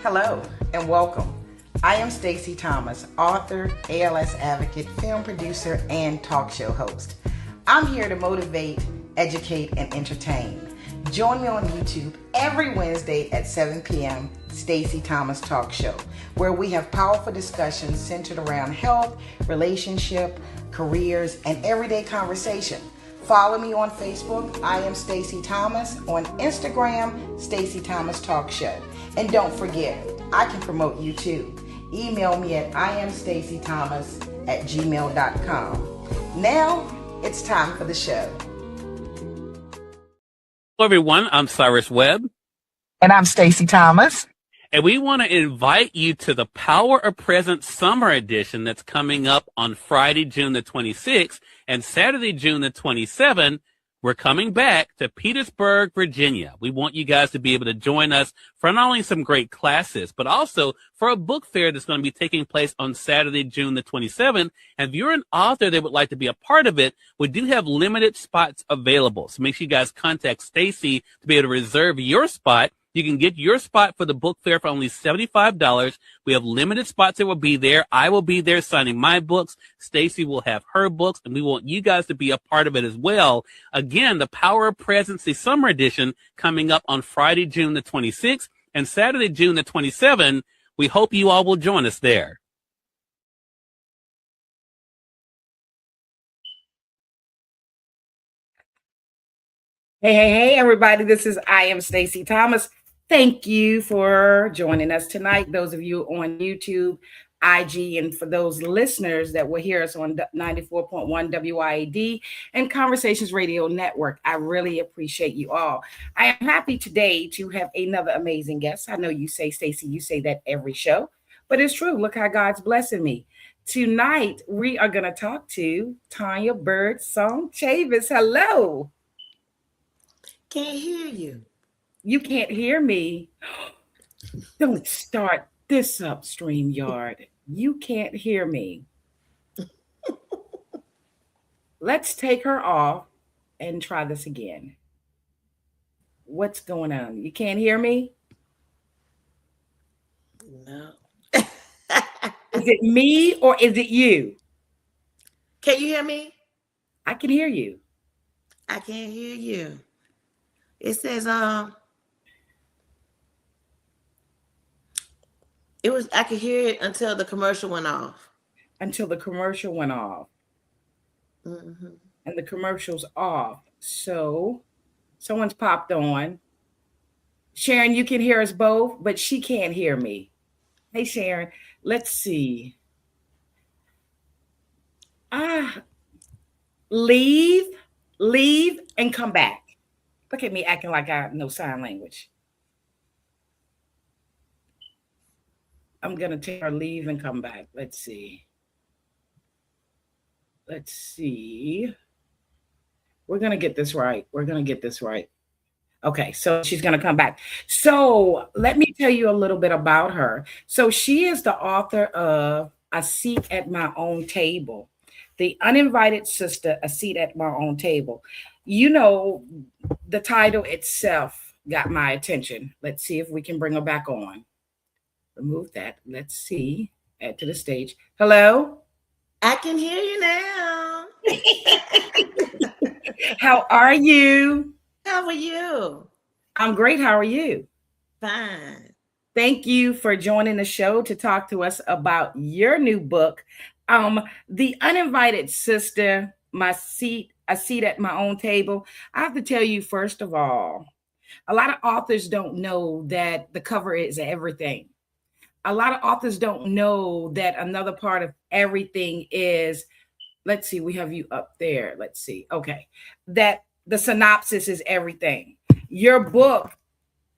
Hello and welcome. I am Stacey Thomas, author, ALS advocate, film producer, and talk show host. I'm here to motivate, educate, and entertain. Join me on YouTube every Wednesday at 7 p.m. Stacey Thomas Talk Show, where we have powerful discussions centered around health, relationship, careers, and everyday conversation. Follow me on Facebook, I am Stacey Thomas, on Instagram, Stacey Thomas Talk Show. And don't forget, I can promote you too. Email me at iamstaceythomas@gmail.com. Now, it's time for the show. Hello, everyone. I'm Cyrus Webb. And I'm Stacey Thomas. And we want to invite you to the Power of Present Summer Edition that's coming up on Friday, June the 26th, and Saturday, June the 27th. We're coming back to Petersburg, Virginia. We want you guys to be able to join us for not only some great classes, but also for a book fair that's going to be taking place on Saturday, June the 27th. And if you're an author that would like to be a part of it, we do have limited spots available. So make sure you guys contact Stacey to be able to reserve your spot. You can get your spot for the book fair for only $75. We have limited spots that will be there. I will be there signing my books. Stacey will have her books, and we want you guys to be a part of it as well. Again, the Power of Presence, the summer edition, coming up on Friday, June the 26th, and Saturday, June the 27th. We hope you all will join us there. Hey, everybody. This is I am Stacey Thomas. Thank you for joining us tonight. Those of you on YouTube, IG, and for those listeners that will hear us on 94.1 WIAD and Conversations Radio Network, I really appreciate you all. I am happy today to have another amazing guest. I know you say, Stacey, you say that every show, but it's true. Look how God's blessing me. Tonight, we are going to talk to Tanya Birdsong Chavis. Hello. Can't hear you. You can't hear me. Don't start this up, StreamYard. You can't hear me. Let's take her off and try this again. What's going on? You can't hear me? No. Is it me or is it you? Can you hear me? I can hear you. I can't hear you. It says I could hear it until the commercial went off. Until the commercial went off. Mm-hmm. And the commercial's off. So someone's popped on. Sharon, you can hear us both, but she can't hear me. Hey, Sharon, let's see. Leave, and come back. Look at me acting like I know sign language. I'm going to take her leave and come back. Let's see. We're going to get this right. Okay, so she's going to come back. So let me tell you a little bit about her. So she is the author of A Seat at My Own Table, The Uninvited Sister, A Seat at My Own Table. You know, the title itself got my attention. Let's see if we can bring her back on. Remove that. Let's see. Add to the stage. Hello? I can hear you now. How are you? How are you? I'm great. How are you? Fine. Thank you for joining the show to talk to us about your new book, The Uninvited Sister, A Seat at My Own Table. I have to tell you, first of all, a lot of authors don't know that the cover is everything. A lot of authors don't know that another part of everything is, let's see, we have you up there. Let's see. Okay. That the synopsis is everything. Your book,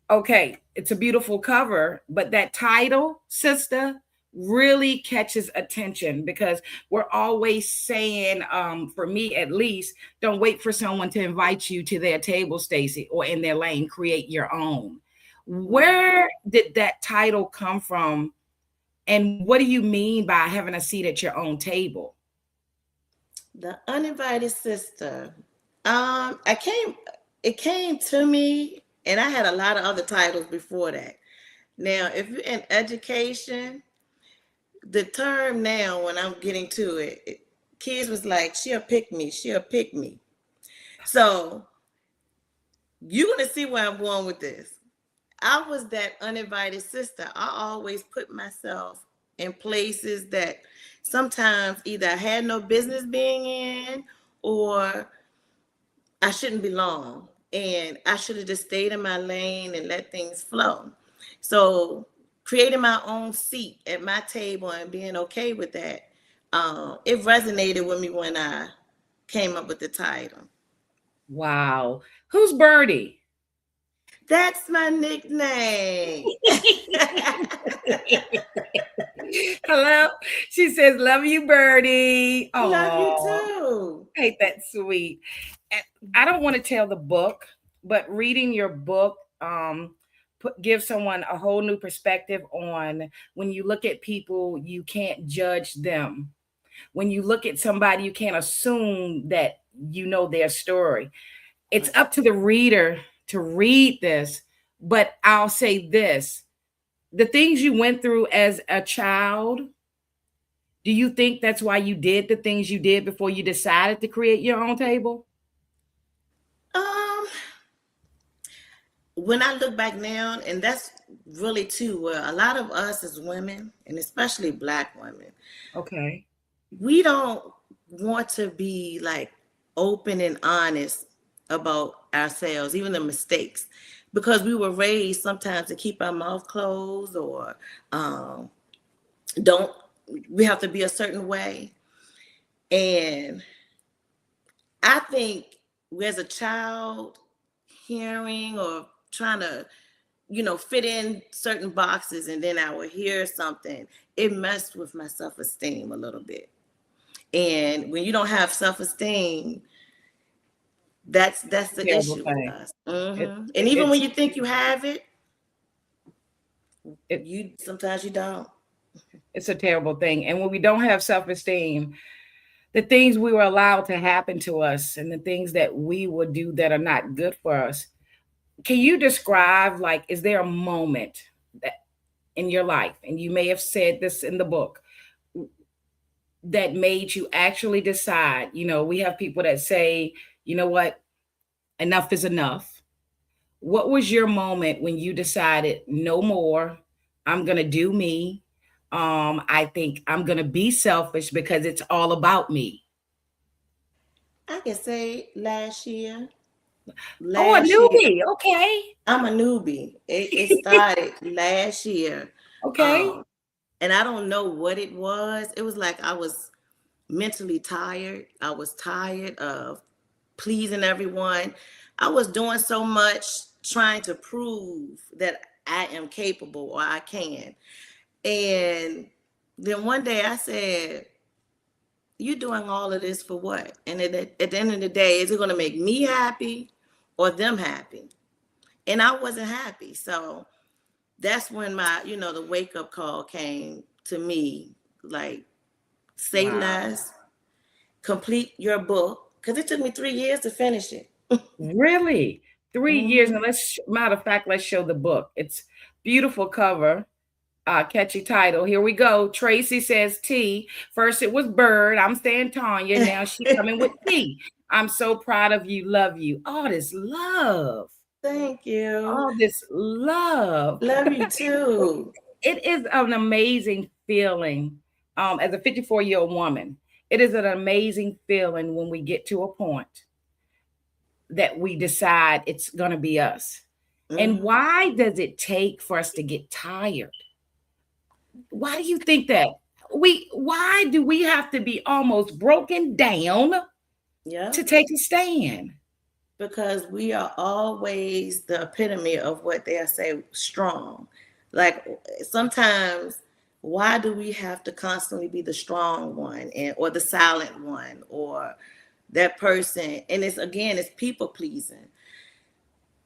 okay, it's a beautiful cover, but that title, sister, really catches attention because we're always saying, for me at least, don't wait for someone to invite you to their table, Stacey, or in their lane, create your own. Where did that title come from? And what do you mean by having a seat at your own table? The Uninvited Sister. It came to me, and I had a lot of other titles before that. Now, if you're in education, the term now, when I'm getting to kids was like, she'll pick me, she'll pick me. So you're gonna see where I'm going with this. I was that uninvited sister. I always put myself in places that sometimes either I had no business being in or I shouldn't belong. And I should have just stayed in my lane and let things flow. So creating my own seat at my table and being okay with that, it resonated with me when I came up with the title. Wow. Who's Birdie? That's my nickname. Hello. She says, "Love you, Birdie." Love you Oh, too. ain't that sweet? And I don't want to tell the book, but reading your book give someone a whole new perspective on when you look at people, you can't judge them. When you look at somebody, you can't assume that you know their story. It's Right. up to the reader to read this, but I'll say this: the things you went through as a child, do you think that's why you did the things you did before you decided to create your own table? Um, when I look back now, and that's really too where a lot of us as women, and especially Black women, Okay. we don't want to be like open and honest about ourselves, even the mistakes, because we were raised sometimes to keep our mouth closed or um, don't. We have to be a certain way, and I think as a child, hearing or trying to fit in certain boxes, and then I would hear something, it messed with my self-esteem a little bit. And when you don't have self-esteem, that's the Terrible issue with thing. us. It, And even it's when you think you have it, it, you sometimes you don't. it's a terrible thing. And when we don't have self-esteem, the things we were allowed to happen to us and the things that we would do that are not good for us. Can you describe, like, is there a moment that in your life, and you may have said this in the book, that made you actually decide, we have people that say, you know what, enough is enough. What was your moment when you decided no more? I'm going to do me. I think I'm going to be selfish because it's all about me. I can say last year. Oh, a Last year, newbie. Okay. I'm a newbie. It started last year. Okay. Um, and I don't know what it was. It was like I was mentally tired. I was tired of pleasing everyone. I was doing so much trying to prove that I am capable or I can. And then one day I said, "You're doing all of this for what?" And at the end of the day, is it going to make me happy or them happy? And I wasn't happy. So that's when the wake up call came to me, like, say Wow. less, complete your book, because it took me 3 years to finish it. Really? 3 years. Hmm. And matter of fact, let's show the book. It's beautiful cover. Catchy title. Here we go. Tracy says T. First it was Bird. I'm saying Tanya. Now she coming with T. I'm so proud of you. Love you. All this love. Thank you. All this love. Love you too. It is an amazing feeling. As a 54-year-old woman, it is an amazing feeling when we get to a point that we decide it's going to be us. And Hmm. why does it take for us to get tired? Why do you think that? Why do we have to be almost broken down Yeah, to take a stand? because we are always the epitome of what they say strong. Like sometimes, why do we have to constantly be the strong one or the silent one or that person? And it's people pleasing.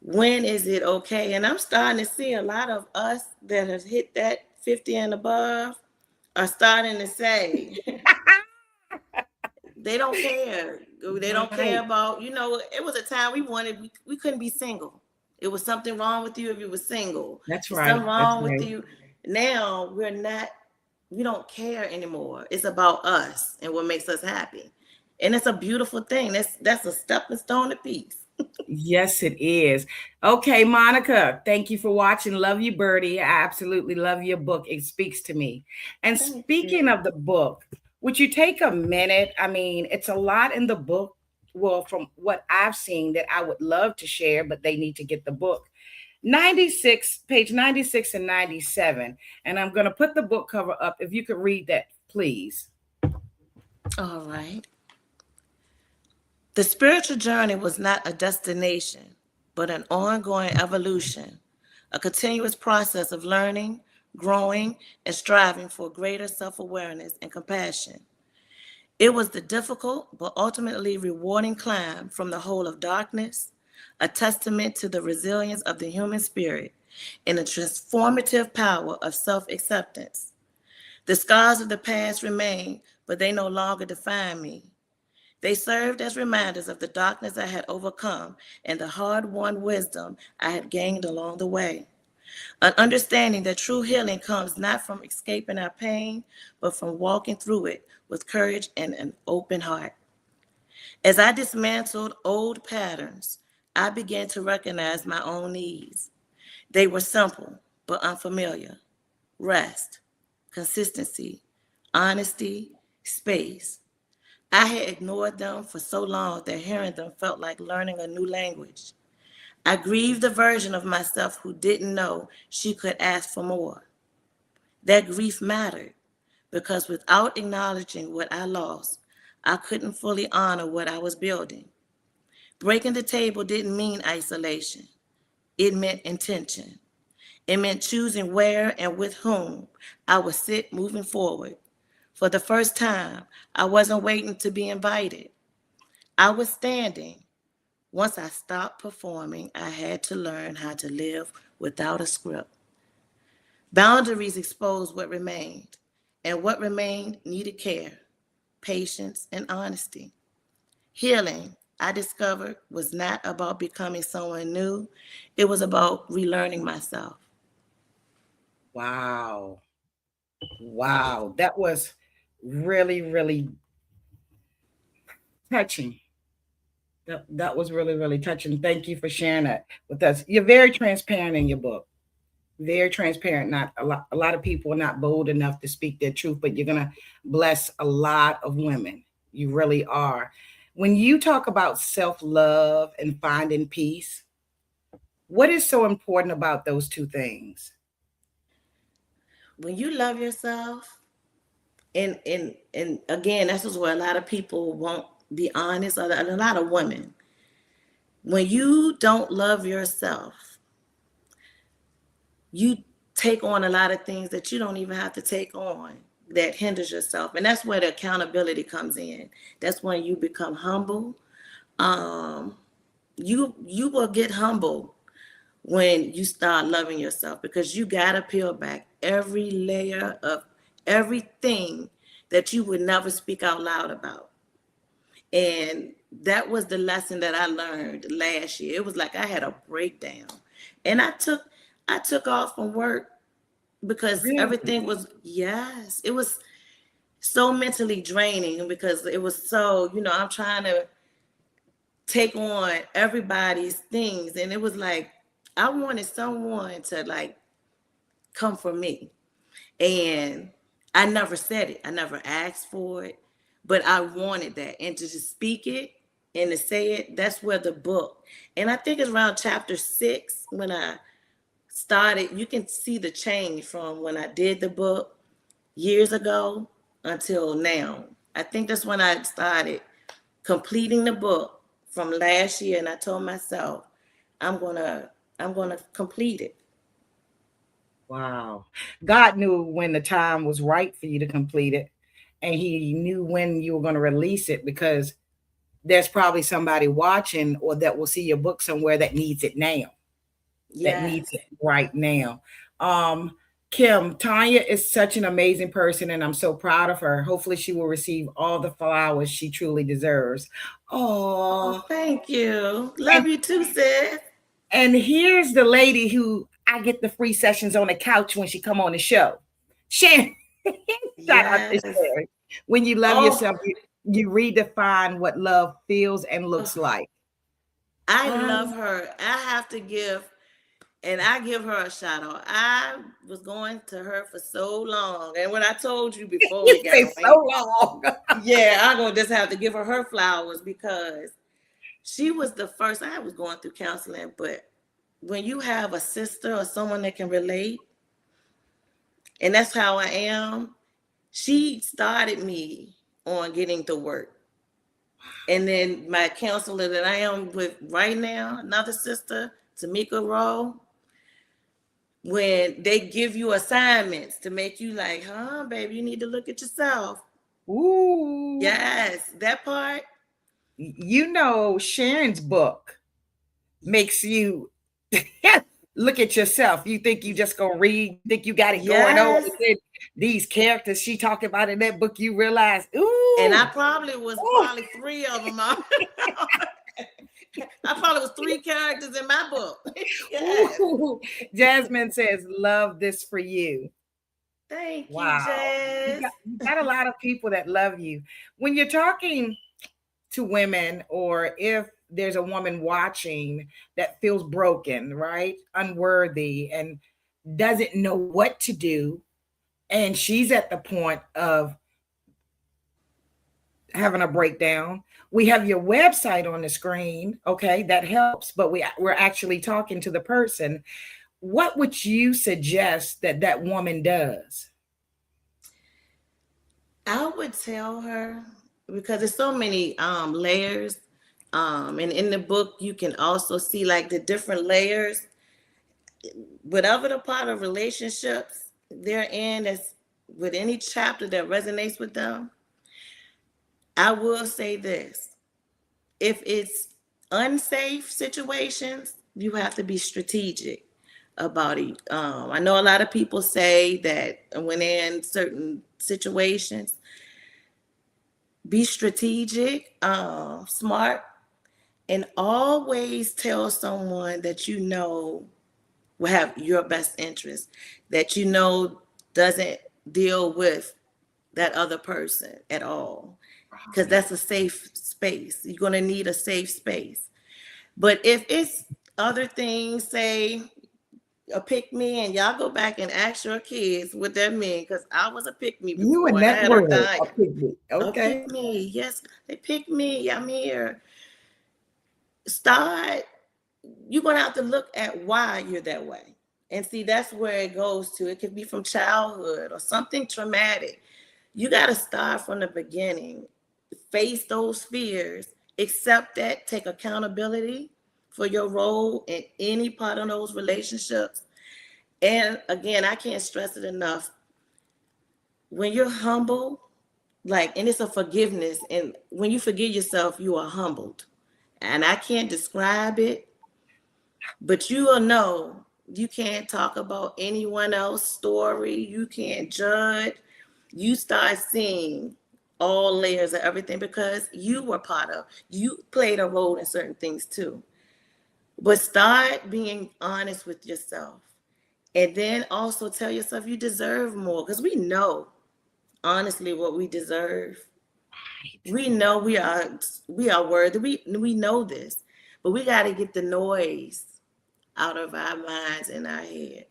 When is it okay? And I'm starting to see a lot of us that have hit that 50 and above are starting to say they don't care. They don't care Right. about, it was a time we couldn't be single. It was something wrong with you if you were single. That's It's right. something That's wrong with right. you. Now we don't care anymore. It's about us and what makes us happy. And it's a beautiful thing. That's a stepping stone to peace. Yes, it is. Okay, Monica, thank you for watching. Love you, Birdie. I absolutely love your book. It speaks to me. And Thank speaking you. of the book, would you take a minute? I mean, it's a lot in the book. Well, from what I've seen that I would love to share, but they need to get the book. 96, page 96 and 97. And I'm going to put the book cover up. If you could read that, please. All right. The spiritual journey was not a destination, but an ongoing evolution, a continuous process of learning, growing, and striving for greater self awareness and compassion. It was the difficult but ultimately rewarding climb from the hole of darkness, a testament to the resilience of the human spirit and the transformative power of self acceptance. The scars of the past remain, but they no longer define me. They served as reminders of the darkness I had overcome and the hard won wisdom I had gained along the way. An understanding that true healing comes not from escaping our pain, but from walking through it with courage and an open heart. As I dismantled old patterns, I began to recognize my own needs. They were simple but unfamiliar: rest, consistency, honesty, space. I had ignored them for so long that hearing them felt like learning a new language. I grieved the version of myself who didn't know she could ask for more. That grief mattered because without acknowledging what I lost, I couldn't fully honor what I was building. Breaking the table didn't mean isolation, it meant intention. It meant choosing where and with whom I would sit moving forward. For the first time, I wasn't waiting to be invited. I was standing. Once I stopped performing, I had to learn how to live without a script. Boundaries exposed what remained, and what remained needed care, patience, and honesty. Healing, I discovered, was not about becoming someone new, it was about relearning myself. Wow. Wow. That was really, really touching. That was really, really touching. Thank you for sharing that with us. You're very transparent in your book. Very transparent. Not a lot of people are not bold enough to speak their truth, but you're gonna bless a lot of women. You really are. When you talk about self-love and finding peace, what is so important about those two things? When you love yourself, and again, this is where a lot of people won't be honest, or a lot of women, when you don't love yourself, you take on a lot of things that you don't even have to take on, that hinders yourself. And that's where the accountability comes in. That's when you become humble. um you will get humble when you start loving yourself, because you got to peel back every layer of everything that you would never speak out loud about. And that was the lesson that I learned last year. It was like I had a breakdown, and I took off from work because Really? everything was, yes, it was so mentally draining, because it was so, I'm trying to take on everybody's things, and it was like I wanted someone to like come for me. And I never said it, I never asked for it, but I wanted that. And to just speak it and to say it, that's where the book, and I think it's around chapter 6 when I started, you can see the change from when I did the book years ago until now. I think that's when I started completing the book from last year, and I told myself I'm gonna I'm gonna complete it. Wow. God knew when the time was right for you to complete it, and He knew when you were going to release it, because there's probably somebody watching or that will see your book somewhere that needs it now, that Yes. needs it right now. Um, Kim, Tanya is such an amazing person, and I'm so proud of her. Hopefully, she will receive all the flowers she truly deserves. Oh, Oh, thank you. and Love you too, sis. And here's the lady who I get the free sessions on the couch when she come on the show. Sharon, shout out to Yes. Sharon. When you love Oh, yourself, you redefine what love feels and looks oh, like. I love Um, her. I have to give, and I give her a shout out. I was going to her for so long. And when I told you before you we got say on, so long. yeah, I'm going to just have to give her flowers because she was the first. I was going through counseling, but when you have a sister or someone that can relate, and that's how I am, she started me on getting to work. And then my counselor that I am with right now, another sister, Tamika Rowe, when they give you assignments to make you like, huh, baby, you need to look at yourself. Ooh. Yes, that part. You know, Sharon's book makes you look at yourself. You think you just gonna read, you think you got it going on. Yes. And then these characters she talked about in that book, you realize, And I ooh, probably was ooh. probably three of them. I probably was three characters in my book. Yes. Ooh. Jasmine says, love this for you. Thank you, Wow. Jazz. You got a lot of people that love you. When you're talking to women, or if there's a woman watching that feels broken, right? Unworthy and doesn't know what to do, and she's at the point of having a breakdown. We have your website on the screen, okay? That helps, but we're actually talking to the person. What would you suggest that that woman does? I would tell her because there's so many layers. And in the book you can also see like the different layers. Whatever the part of relationships they're in, as with any chapter that resonates with them, I will say this. If it's unsafe situations, you have to be strategic about it. I know a lot of people say that when they're in certain situations, be strategic, smart, and always tell someone that you know will have your best interest, that you know doesn't deal with that other person at all, because that's a safe space. You're going to need a safe space. But if it's other things, say a pick me, and y'all go back and ask your kids what that mean, because I was a pick me You before and and I that had a word, a diet. pygmy. A Okay. pick me, yes, they pick me. I'm here. Start. You're gonna have to look at why you're that way, and see that's where it goes to. It could be from childhood or something traumatic. You got to start from the beginning, face those fears, accept that, take accountability for your role in any part of those relationships. And again, I can't stress it enough. When you're humble, like, and it's a forgiveness, and when you forgive yourself, you are humbled. And I can't describe it, but you will know you can't talk about anyone else's story. You can't judge. You start seeing all layers of everything because you were part of, you played a role in certain things too. But start being honest with yourself. And then also tell yourself you deserve more, because we know honestly what we deserve. We know we are worthy. We know this, but we got to get the noise out of our minds and our head,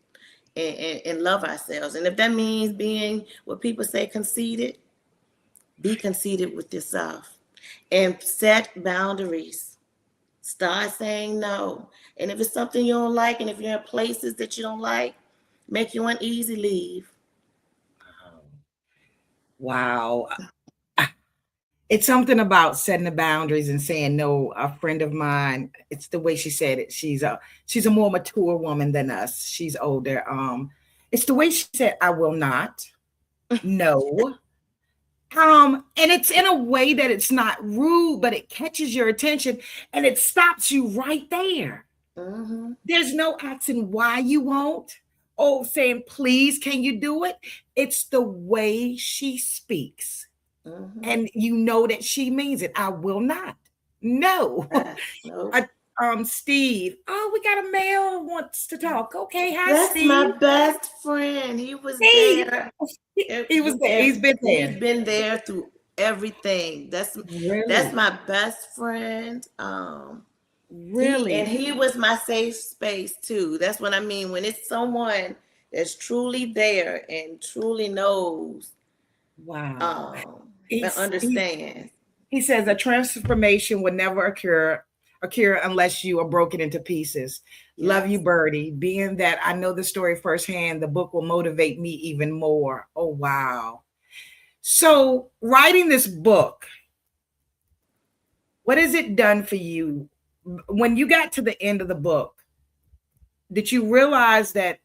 and love ourselves. And if that means being what people say conceited, be conceited with yourself and set boundaries. Start saying no. And if it's something you don't like, and if you're in places that you don't like, make you uneasy, leave. Wow. It's something about setting the boundaries and saying no. A friend of mine, it's the way she said it. She's a more mature woman than us. She's older. It's the way she said, I will not. No. And it's in a way that it's not rude, but it catches your attention and it stops you right there. Mm-hmm. There's no asking why you won't. Oh, saying, please, can you do it? It's the way she speaks. Mm-hmm. And you know that she means it. I will not. No. Yes. Nope. Steve. Oh, we got a male who wants to talk. Okay, hi, That's Steve. my best friend. He was Steve. there. He was there. He's been He's there. been there through everything. That's Really? my best friend. Really? He was my safe space too. That's what I mean when it's someone that's truly there and truly knows, Wow. and He's he understands. he says a transformation would never occur unless you are broken into pieces. Love you, Yes. Birdie. Being that I know the story firsthand, the book will motivate me even more. Oh wow. So writing this book, what has it done for you? When you got to the end of the book, did you realize that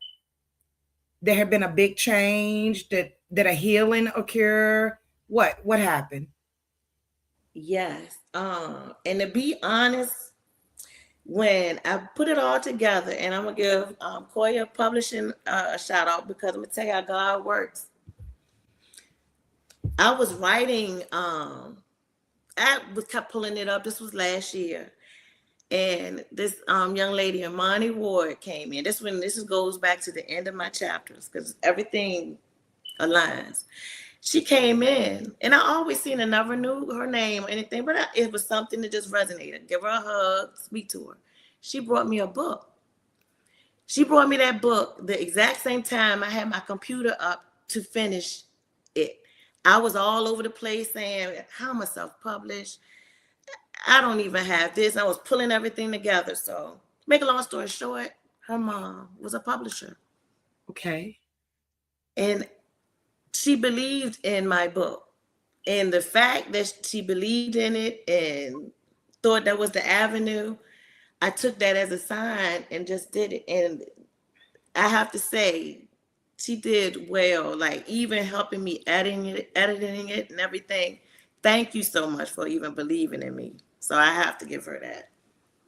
there had been a big change, that a healing occur? What happened? Yes. And to be honest, when I put it all together, and I'm gonna give Koya Publishing a shout out because I'm gonna tell you how God works. I was writing. I was kept pulling it up. This was last year, and this young lady, Imani Ward, came in. This goes back to the end of my chapters because everything aligns. She came in, and I always seen her, never knew her name or anything, but it was something that just resonated. Give her a hug, speak to her. She brought me a book. She brought me that book the exact same time I had my computer up to finish it. I was all over the place saying, how am I self-published? I don't even have this. I was pulling everything together. So, make a long story short, her mom was a publisher. Okay. And she believed in my book. And the fact that she believed in it and thought that was the avenue, I took that as a sign and just did it. And I have to say, she did well, like even helping me editing it and everything. Thank you so much for even believing in me. So I have to give her that.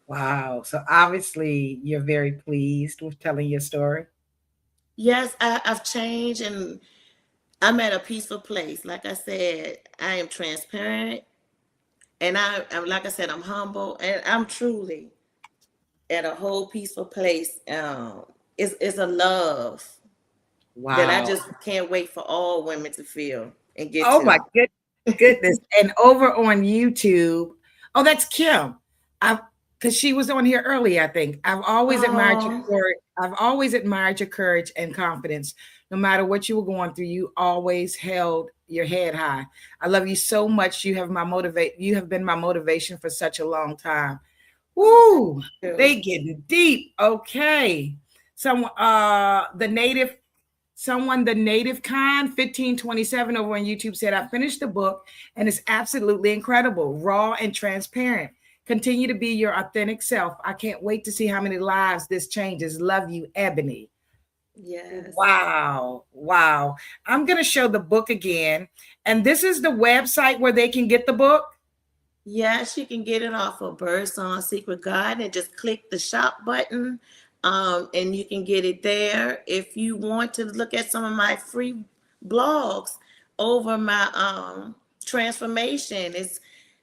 Wow. So obviously you're very pleased with telling your story. Yes, I've changed and I'm at a peaceful place. Like I said, I am transparent and I'm like I said, I'm humble and I'm truly at a whole peaceful place. It's a love that I Wow. just can't wait for all women to feel and get Oh my to. goodness. And over on YouTube, oh, that's Kim. I because she was on here early, I think. Oh, I've always admired your courage and confidence. No matter what you were going through, you always held your head high. I love you so much. You have been my motivation for such a long time. thank Woo! you. They getting deep. Okay. Some the native Someone, the native kind 1527 over on YouTube said, I finished the book and it's absolutely incredible, raw and transparent. Continue to be your authentic self. I can't wait to see how many lives this changes. Love you, Ebony. Yes. Wow. Wow. I'm going to show the book again. And this is the website where they can get the book. Yes, you can get it off of Birdsong Secret Garden and just click the shop button, and you can get it there. If you want to look at some of my free blogs over my transformation, it's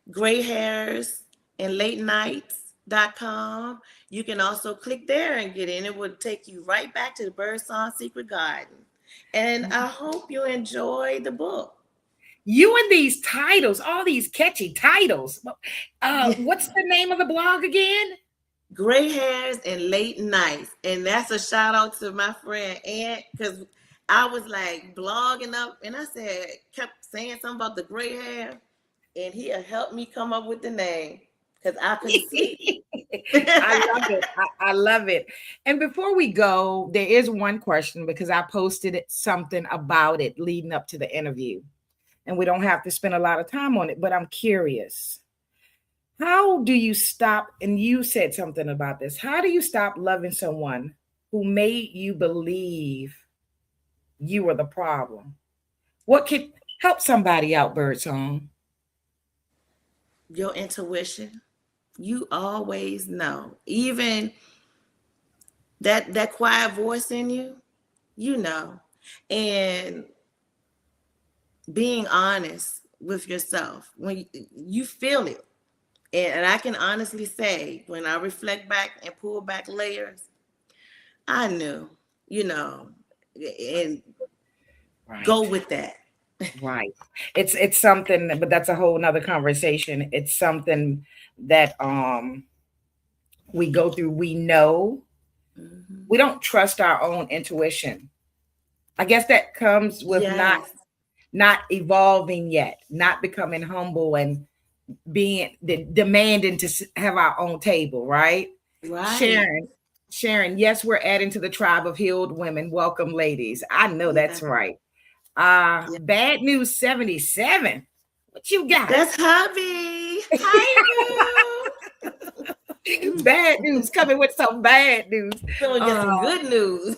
gray hairs and late nights.com. You can also click there and get in. It would take you right back to the Birdsong Secret Garden. And I hope you enjoy the book. You and these titles, all these catchy titles. What's the name of the blog again? Gray hairs and late nights. And that's a shout out to my friend Aunt, because I was like blogging up and I said, kept saying something about the gray hair, and he helped me come up with the name because I couldn't sleep. I love it. I love it. And before we go, there is one question because I posted something about it leading up to the interview. And we don't have to spend a lot of time on it, but I'm curious. How do you stop? And you said something about this. How do you stop loving someone who made you believe you were the problem? What could help somebody out, Birdsong? Your intuition, you always know. Even that quiet voice in you, you know. And being honest with yourself when you feel it. And I can honestly say, when I reflect back and pull back layers, I knew, you know, and go Right. with that. Right. It's something, but that's a whole nother conversation. It's something that we go through. We know Mhm. we don't trust our own intuition. I guess that comes with Yes. not evolving yet, not becoming humble and being demanding to have our own table, right? Right. Sharon, Sharon, yes, we're adding to the tribe of healed women. Welcome, ladies. I know Yeah. that's right. Yeah. Bad news 77. What you got? That's hubby. Hi, boo. Bad news coming with some bad news. So get Uh, some good news.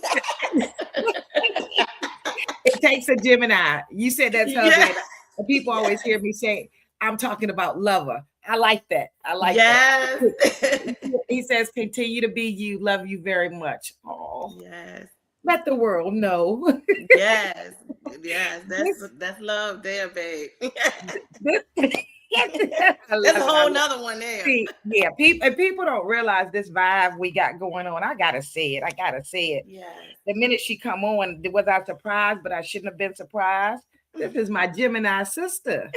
it takes a Gemini. You said that's hubby, Yeah. and people always Yes. hear me say, I'm talking about lover. I like that. I like that. Yes. He says, continue to be you. Love you very much. Oh, Yes. let the world know. Yes. Yes. this, That's love there, babe. this, I That's love a it. I whole love nother one there. See, yeah, people don't realize this vibe we got going on. I gotta say it. I gotta say it. Yes. The minute she come on, was I surprised? But I shouldn't have been surprised. This is my Gemini sister.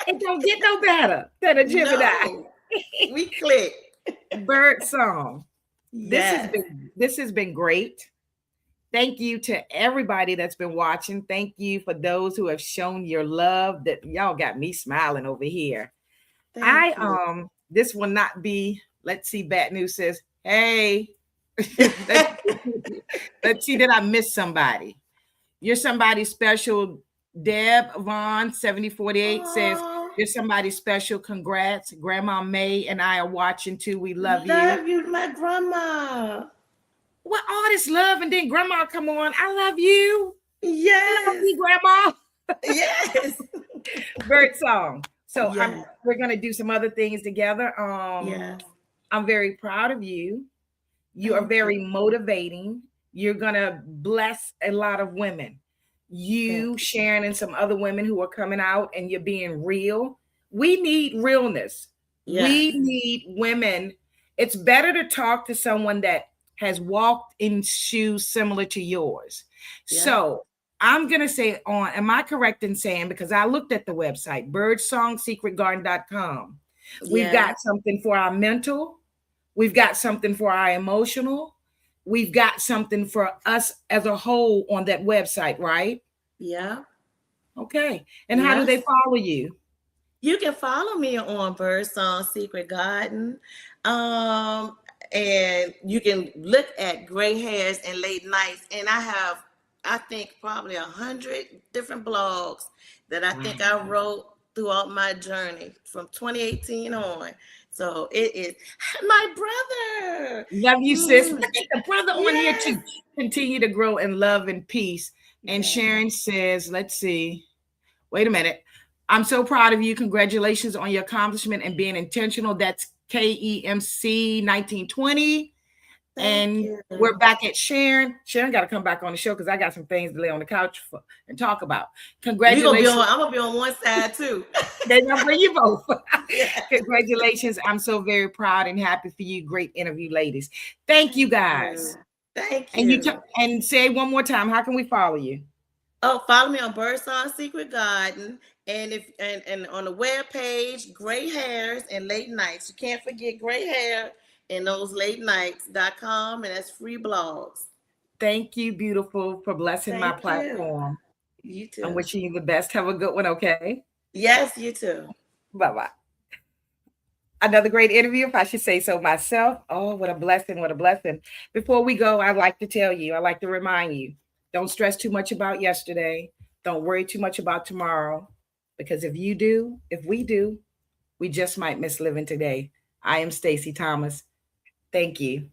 It don't get no better than a Gemini. No. We click. Bird song. Yes. This has been great. Thank you to everybody that's been watching. Thank you for those who have shown your love. That y'all got me smiling over here. Thank you. This will not be, let's see, Bad News says, hey, let's, let's see, did I miss somebody? You're somebody special. Deb Vaughn 7048 says, Oh, you're somebody special. Congrats. Grandma May and I are watching too. We love you. love you, my grandma. What all this love and then grandma come on. I love you. I love Yes. you, grandma. Yes. Bird song. So Yes. we're gonna do some other things together. Yes. I'm very proud of you. You are Thank you. very motivating. You're gonna bless a lot of women. Thank You, you. Sharon, and some other women who are coming out and you're being real. We need realness. We Yes. need women. It's better to talk to someone that has walked in shoes similar to yours. Yeah. So I'm gonna say on, am I correct in saying, because I looked at the website, birdsong.secretgarden.com. We've Yeah. got something for our mental, we've got something for our emotional, we've got something for us as a whole on that website, right? Yeah. Okay. And how do they Yes. follow you? You can follow me on Birdsong Secret Garden. Um, and you can look at gray hairs and late nights. And I have, I think, probably 100 different blogs that I think I Wow. wrote throughout my journey from 2018 on. So it is my brother. Love you, sis. Look Mm. at the brother on here Yes. too. Continue to grow in love and peace. And Yes. Sharon says, let's see. Wait a minute. I'm so proud of you. Congratulations on your accomplishment and being intentional. That's KEMC 1920. Thank And you. we're back at Sharon. Sharon got to come back on the show because I got some things to lay on the couch for and talk about. We gonna be on. Congratulations. I'm gonna be on one side too. They're gonna bring you both. Yeah. Congratulations. I'm so very proud and happy for you. Great interview, ladies. Thank you guys. Thank And you. and say one more time, how can we follow you? Oh, follow me on Birdsong Secret Garden, and if and on the web page, Gray Hairs and Late Nights. You can't forget gray hair and those late nights.com, and that's free blogs. Thank you, beautiful, for blessing my Thank you. platform. You I'm too. wishing you the best. Have a good one, okay? Yes, you too. Bye-bye. Another great interview, if I should say so myself. Oh, what a blessing, what a blessing. Before we go, I'd like to tell you, I'd like to remind you, don't stress too much about yesterday. Don't worry too much about tomorrow. Because if you do, if we do, we just might miss living today. I am Stacy Thomas. Thank you.